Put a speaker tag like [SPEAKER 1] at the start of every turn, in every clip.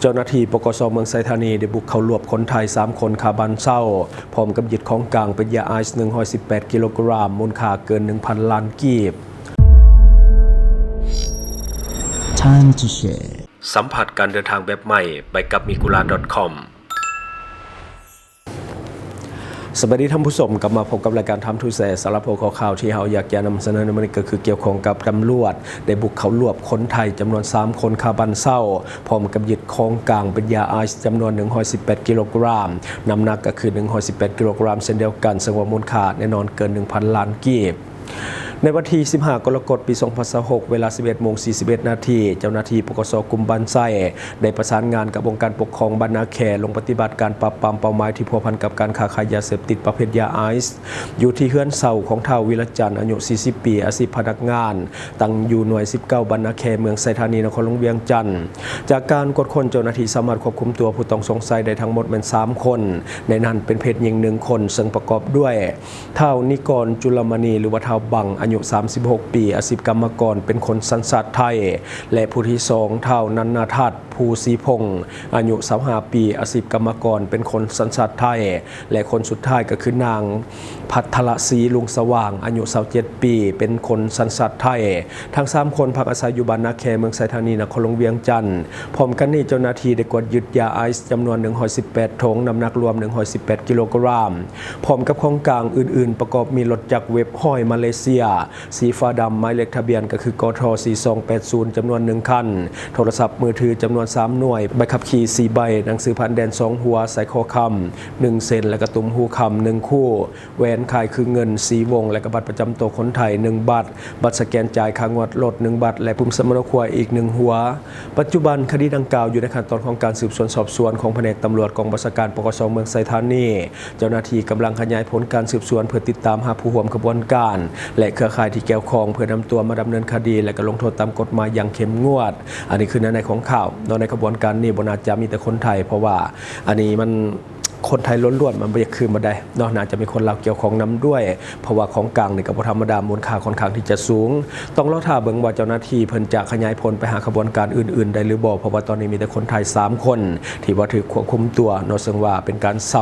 [SPEAKER 1] เจ้าหน้าที่ปกส.เมืองไซธานีได้บุกเข้ารวบคนไทย3คนคาบันเศร้าพร้อมกับยึดของกลางเป็นยาไอซ์118กิโลกรัมมูลค่าเกิน 1,000 ล้านกีบสัมผัสการเดินทางแบบใหม่ไปกับmikulan.com สวัสดีท่านผู้ชมกลับมาพบกับรายการทำทูแสสารพัดข่าวที่เราอยากจะนำเสนอในวันนี้ก็คือเกี่ยวข้องกับตำรวจได้บุกเข้ารวบคนไทยจำนวน3คนคาบันเศร้าพร้อมกับยึดของกลางเป็นยาไอซ์จำนวน118กิโลกรัมน้ำหนักก็คือ118กิโลกรัมเช่นเดียวกันซึ่งว่ามูลค่าแน่นอนเกิน 1,000 ล้านกีบในวันที่15 กรกฎาคม ปี 2026 เวลา 11:41 นาทีเจ้าหน้าที่ปกส.กลุ่มบ้านไส้ได้ประสานงานกับองค์การปกครองบ้านนาแคลงปฏิบัติการปราบปรามเป้าหมายที่พัวพันกับการค้าขายยาเสพติดประเภทยาไอซ์อยู่ที่เฮือนเสาของท้าววิรจันทร์อายุ 40 ปีอาชีพพนักงานตั้งอยู่หน่วย 19 บ้านนาแคเมืองไซธานีนครหลวงเวียงจันทร์จากการกดค้นเจ้าหน้าที่สามารถควบคุมตัวผู้ต้องสงสัยได้ทั้งหมดเป็น3คนในนั้นเป็นเพศหญิง1คนซึ่งประกอบด้วยท้าวนิกรจุลมณีหรือว่าท้าวบังอายุ36ปีอาชีพกรรมกรเป็นคนสัญชาติไทยและผู้ที่2ท้าวนันนาทัศน์ภูศรีพงศ์อายุ25ปีอาชีพกรรมกรเป็นคนสัญชาติไทยและคนสุดท้ายก็คือนางภัทรศรีลุงสว่างอายุ27ปีเป็นคนสัญชาติไทยทั้ง3คนพักอาศัยอยู่บ้านนาแคเมืองไซธานีนครหลวงเวียงจันทร์พร้อมกันนี้เจ้าหน้าที่ได้กวดยึดยาไอซ์จำนวน118ถุงน้ำหนักรวม118กิโลกรัมพร้อมกับของกลางอื่นๆประกอบมีรถจักรเว็บห้อยมาเลเซียสีฟ้าดำหมายเลขทะเบียนก็คือกท4280จำนวน1คันโทรศัพท์มือถือจำนวน3หน่วยใบขับขี่4ใบหนังสือผ่านแดน2หัวสายคอคำ1เซนและกระตุ้มหูคำ1คู่แหวนคายคือเงิน4วงและกระบัตรประจำตัวคนไทย1บัตรบัตรสแกนจ่ายค่างวดรถ1บัตรและปุ่มสมรครัวอีก1หัวปัจจุบันคดีดังกล่าวอยู่ในขั้นตอนของการสืบสวนสอบสวนของแผนกตำรวจกองบัญชาการปกส.เมืองไซธานีเจ้าหน้าที่กำลังขยายผลการสืบสวนเพื่อติดตามหาผู้ร่วมขบวนการและเครือข่ายที่เกี่ยวข้องเพื่อนำตัวมาดำเนินคดีและก็ลงโทษตามกฎหมายอย่างเข้มงวดอันนี้คือในของข่าวในขบวนการนี้บน่าจะมีแต่คนไทยเพราะว่าอันนี้มันคนไทยล้วนๆมันไม่คือมาได้นอกจากจะมีคนลาวเกี่ยวของนำด้วยเพราะว่าของกลางนี่ก็บ่ธรรมดามูลค่าค่อนข้างที่จะสูงต้องรอท่าเบิ่งว่าเจ้าหน้าที่เพิ่นจะขยายผลไปหาขบวนการอื่นๆได้หรือบ่เพราะว่าตอนนี้มีแต่คนไทย3คนที่ว่าถูกควบคุมตัวเนาะซึ่งว่าเป็นการเส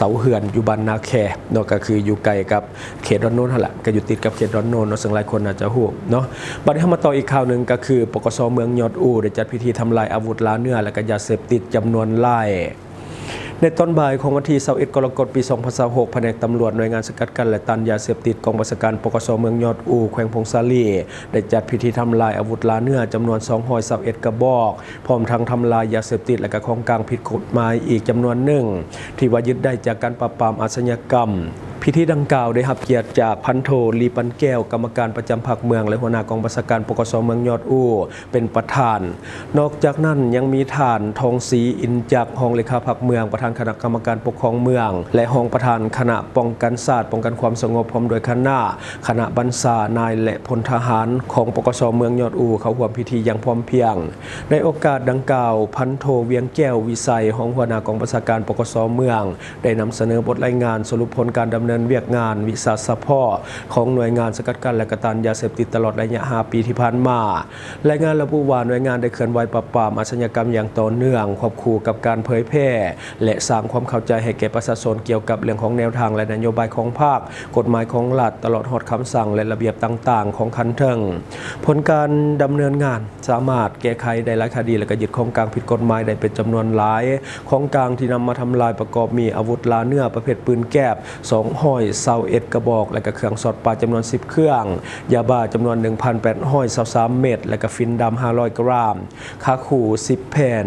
[SPEAKER 1] าเฮือนอยู่บ้านนาแคเนาะก็คืออยู่ไกลกับเขตดอนโนนนั่นแหละก็อยู่ติดกับเขตดอนโนนเนาะซึ่งหลายคนอาจจะฮู้เนาะบัดนี้มาต่ออีกข่าวนึงก็คือปกส.เมืองยอดอู่ได้จัดพิธีทำลายอาวุธล้าเนื้อและก็ยาเสพติดจำนวนหลายในตอนบ่ายของวันที่21 กรกฎาคม ปี 2026แผนกตำรวจหน่วยงานสกัดกั้นและต้านยาเสพติดกองบัญชาการปกส.เมืองยอดอู่แขวงพงศาลีได้จัดพิธีทำลายอาวุธล้าเนื้อจำนวน221กระบอกพร้อมทั้งทำลายยาเสพติดและก็ของกลางผิดกฎหมายอีกจำนวนหนึ่งที่ว่ายึดได้จากการปราบปรามอาชญากรรมพิธีดังกล่าวได้รับเกียรติจากพันโทลีปันแก้วกรรมการประจำภาคเมืองและหัวหน้ากองบัญชาการปกส.เมืองยอดอู่เป็นประธานนอกจากนั้นยังมีท่านทองศรีอินจักรรองเลขาภาคเมืองประธานคณะกรรมการปกครองเมืองและรองประธานคณะป้องกันศาสตร์ป้องกันความสงบพร้อมโดยคณะบรรษานายและพลทหารของปกส.เมืองยอดอู่เข้าร่วมพิธีอย่างพร้อมเพรียงในโอกาสดังกล่าวพันโทเวียงแก้ววิสัยรองหัวหน้ากองบัญชาการปกส.เมืองได้นำเสนอบทรายงานสรุปผลการดำเนินเวียกงานวิสาสะพ่อของหน่วยงานสกัดกั้นและกระตันยาเสพติดตลอดระยะ5 ปีที่ผ่านมารายงานระบุว่าหน่วยงานได้เคลื่อนไหวปราบปรามอาชญากรรมอย่างต่อเนื่องควบคู่กับการเผยแพร่และสร้างความเข้าใจให้แก่ประชาชนเกี่ยวกับเรื่องของแนวทางและนโยบายของภาคกฎหมายของรัฐตลอดฮอดคำสั่งและระเบียบต่างๆของคันเทิงผลการดำเนินงานสามารถแก้ไขได้หลายคดีและก็ยึดของกลางผิดกฎหมายได้เป็นจำนวนหลายของกลางที่นำมาทำลายประกอบมีอาวุธล้าเนื้อประเภทปืนแก๊ป221กระบอกและก็เครื่องสอดปลาจำนวน10เครื่องยาบ้าจำนวน 1,823 เม็ดและก็ฟินดำ500 กรัมคาขู่10แผ่น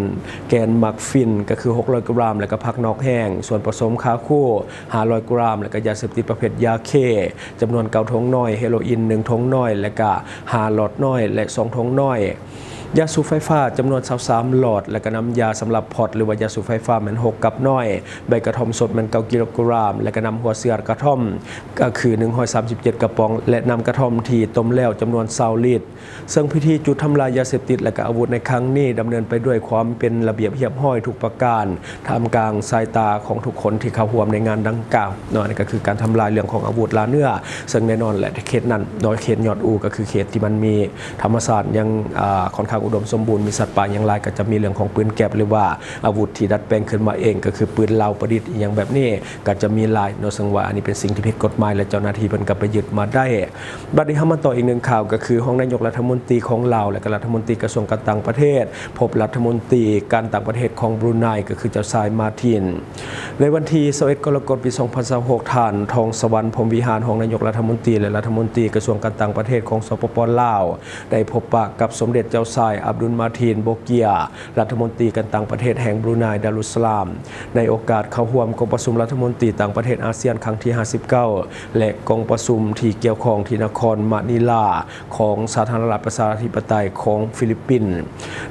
[SPEAKER 1] แกนหมักฟินก็คือ600 กรัมและก็ผักนอกแห้งส่วนผสมคาคู่500 กรัมและก็ยาเสพติดประเภทยาเคจำนวน9 ถุงน้อยเฮโรอีน1 ถุงน้อยและก็5 หลอดน้อยและ2 ถุงน้อยยาสูบไฟฟ้าจำนวน23 หลอดและก็น้ำยาสำหรับพอตหรือว่ายาสูบไฟฟ้ามัน6 กับน้อยใบกระท่อมสดมัน9 กิโลกรัมและก็น้ำหัวเสือกระท่อมก็คือ137 กระป๋องและน้ำกระท่อมที่ต้มแล้วจำนวน20 ลิตรซึ่งพิธีจุดทำลายยาเสพติดและก็อาวุธในครั้งนี้ดำเนินไปด้วยความเป็นระเบียบเรียบร้อยทุกประการท่ามกลางสายตาของทุกคนที่เข้าร่วมในงานดังกล่าวนั่นก็คือการทำลายเรื่องของอาวุธล้าเนื้อซึ่งแน่นอนแหละเขตนั้นโดยเขตยอดอู่ก็คือเขตที่มันมีธรรมศาสตร์ยังค่อนข้าง างอุดมสมบูรณ์มีสัตว์ป่าอย่างไรก็จะมีเรื่องของปืนแก๊ปหรือว่าอาวุธที่ดัดแปลงขึ้นมาเองก็คือปืนลาวประดิษฐ์อย่างแบบนี้ก็จะมีหลายเนาะซึ่งว่าอันนี้เป็นสิ่งที่ผิดกฎหมายและเจ้าหน้าที่เพิ่นก็ไปยึดมาได้บัดนี้เฮามาต่ออีกหนึ่งข่าวก็คือห้องนายกรัฐมนตรีของลาวและก็รัฐมนตรีกระทรวงการต่างประเทศพบรัฐมนตรีการต่างประเทศของบรูไนก็คือเจ้าชายมาร์ตินในวันที่21กรกฎาคมปี2026ท่านทองสวรรค์พรหมวิหารห้องนายกรัฐมนตรีและรัฐมนตรีกระทรวงการต่างประเทศของสปป.ลาวได้พบปะกับสมเด็จเจ้าชายอับดุลมาทีนโบเกียรัฐมนตรีการต่างประเทศแห่งบรูไนดารุสสลามในโอกาสเข้าร่วมกองประชุมรัฐมนตรีต่างประเทศอาเซียนครั้งที่59และกองประชุมที่เกี่ยวข้องที่นครมะนิลาของสาธารณรัฐประชาธิปไตยของฟิลิปปินส์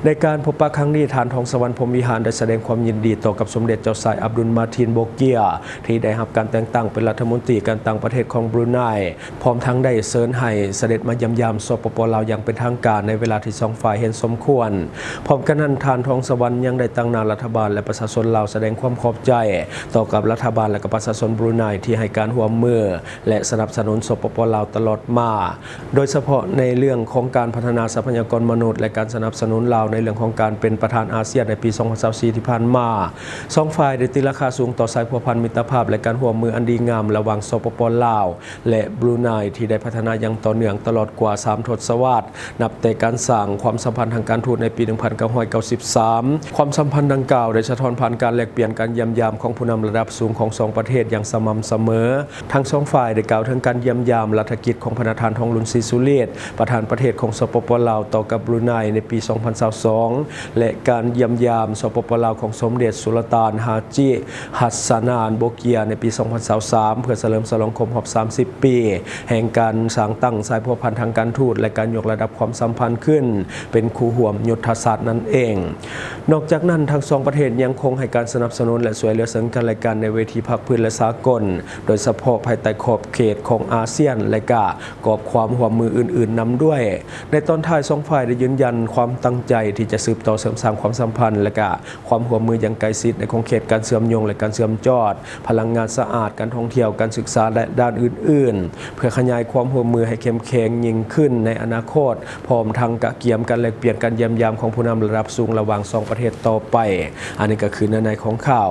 [SPEAKER 1] ในการพบปะครั้งนี้ท่านทองสวรรค์พรหมวิหารได้แสดงความยินดีต่อกับสมเด็จเจ้าชายอับดุลมาทีนโบเกียที่ได้รับการแต่งตั้งเป็นรัฐมนตรีการต่างประเทศของบรูไนพร้อมทั้งได้เชิญให้เสด็จมาเยี่ยมยามสปป.ลาวอย่างเป็นทางการในเวลาที่สองฝ่ายเห็นสมควรพร้อมกันนั้นท่านทองสวรรค์ยังได้ตั้งหน้ารัฐบาลและประชาชนลาวแสดงความขอบใจต่อกับรัฐบาลและประชาชนบรูไนที่ให้การร่วมมือและสนับสนุนสปป.ลาวตลอดมาโดยเฉพาะในเรื่องของการพัฒนาทรัพยากรมนุษย์และการสนับสนุนลาวในเรื่องของการเป็นประธานอาเซียนในปี2024ที่ผ่านมาสองฝ่ายได้ตีราคาสูงต่อสายพัวพันมิตรภาพและการร่วมมืออันดีงามระหว่างสปป.ลาวและบรูไนที่ได้พัฒนาอย่างต่อเนื่องตลอดกว่า3ทศวรรษนับแต่การสร้างความสัมพันธ์ทางการทูตในปี 1993 ความสัมพันธ์ดังกล่าวได้สะท้อนผ่านการแลกเปลี่ยนการเยี่ยมยามของผู้นำระดับสูงของสองประเทศอย่างสม่ำเสมอทั้งสองฝ่ายได้กล่าวถึงการเยี่ยมยามรัฐกิจของพระประธานทองลุนซีซูเลตประธานประเทศของสปป.ลาวต่อกับบรูไนในปี 2022 และการเยี่ยมยามสปป.ลาวของสมเด็จสุลต่านฮาจิฮัสซานานโบเกียในปี 2023 เพื่อเฉลิมฉลองครบรอบ 30 ปีแห่งการสร้างตั้งสายพัวพันธ์ทางการทูตและการยกระดับความสัมพันธ์ขึ้นเป็นคู่ร่วมยุทธศาสตร์นั่นเองนอกจากนั้นทั้งสองประเทศยังคงให้การสนับสนุนและช่วยเหลือซึ่งกันและกันในเวทีภาคพื้นและสากลโดยเฉพาะภายใต้ขอบเขตของอาเซียนและก็กรอบความร่วมมืออื่นๆนำด้วยในตอนท้ายสองฝ่ายได้ยืนยันความตั้งใจที่จะสืบต่อเสริมสร้างความสัมพันธ์และก็ความร่วมมืออย่างใกล้ชิดในขอบเขตการเชื่อมโยงและการเชื่อมจอดพลังงานสะอาดการท่องเที่ยวการศึกษาและด้านอื่นๆเพื่อขยายความร่วมมือให้เข้มแข็งยิ่งขึ้นในอนาคตพร้อมทั้งกะเกียมการแลกเปลี่ยนการเยี่ยมยามของผู้นำระดับสูงระหว่างสองประเทศต่อไปอันนี้ก็คือเนื้อในของข่าว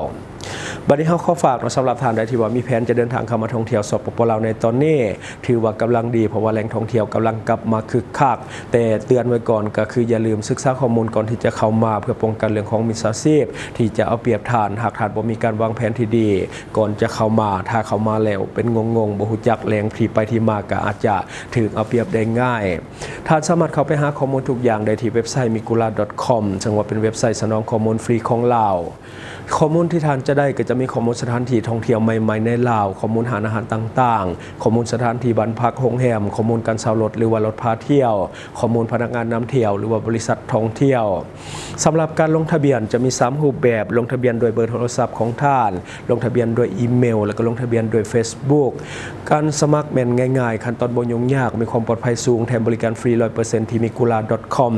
[SPEAKER 1] บัดนี้เขาขอฝากสำหรับท่านใดที่ว่ามีแผนจะเดินทางเข้ามาท่องเที่ยวสปป.ลาวในตอนนี้ถือว่ากำลังดีเพราะว่าแหล่งท่องเที่ยวกำลังกลับมาคึกคักแต่เตือนไว้ก่อนก็คืออย่าลืมศึกษาข้อมูลก่อนที่จะเข้ามาเพื่อป้องกันเรื่องของมิจฉาชีพที่จะเอาเปรียบท่านหากท่านบ่มีการวางแผนที่ดีก่อนจะเข้ามาถ้าเข้ามาแล้วเป็นงงๆบ่ฮู้จักแหล่งที่ไปที่มาก็อาจจะถูกเอาเปรียบได้ง่ายท่านสามารถเข้าไปหาข้อมูลทุกอย่างได้ที่เว็บไซต์ migula.com ซึ่งว่าเป็นเว็บไซต์สนองข้อมูลฟรีของลาวข้อมูลที่ท่านจะได้ก็จะมีข้อมูลสถานที่ท่องเที่ยวใหม่ๆในลาวข้อมูลหาอาหารต่างๆข้อมูลสถานที่บ้านพักโรงแรมข้อมูลการเช่ารถหรือว่ารถพาเที่ยวข้อมูลพนักงานนำเที่ยวหรือว่าบริษัทท่องเที่ยวสำหรับการลงทะเบียนจะมี3รูปแบบลงทะเบียนโดยเบอร์โทรศัพท์ของท่านลงทะเบียนโดยอีเมลแล้วก็ลงทะเบียนโดย Facebook การสมัครแม่นง่ายๆขั้นตอนบ่ยุ่งยากมีความปลอดภัยสูงแถมบริการฟรี 100% ที่ migula.com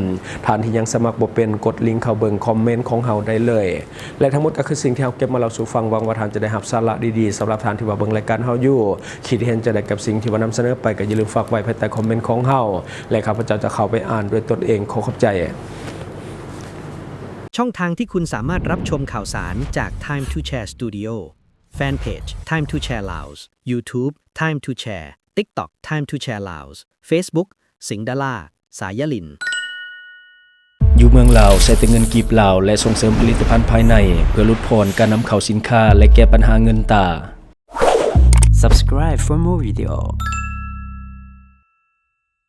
[SPEAKER 1] ท่านที่ยังสมัครบ่เป็นกดลิงก์เข้าเบิ่งคอมเมนต์ของเฮาได้เลยและทั้งหมดก็คือสิ่งที่เฮาเก็บมาเล่าสู่ฟังหวังว่าท่านจะได้รับสาระดีๆสำหรับท่านที่ว่าเบิ่งรายการเฮาอยู่คิดเห็นจะได้กับสิ่งที่ว่านำเสนอไปก็อย่าลืมฝากไว้ภายใต้คอมเมนต์ของเฮาและข้าพเจ้าจะเข้าไปอ่านด้วยตนเองขอขอบใจ
[SPEAKER 2] ช่องทางที่คุณสามารถรับชมข่าวสารจาก Time to Share Studio Fanpage Time to Share Laos YouTube Time to Share TikTok Time to Share Laos Facebook สิงห์ดาราสายลิน
[SPEAKER 1] อยู่เมืองลาวใช้แต่เงินกีบลาวและส่งเสริมผลิตภัณฑ์ภายในเพื่อลดพรการนำเข้าสินค้าและแก้ปัญหาเงินตา
[SPEAKER 3] Subscribe for more videos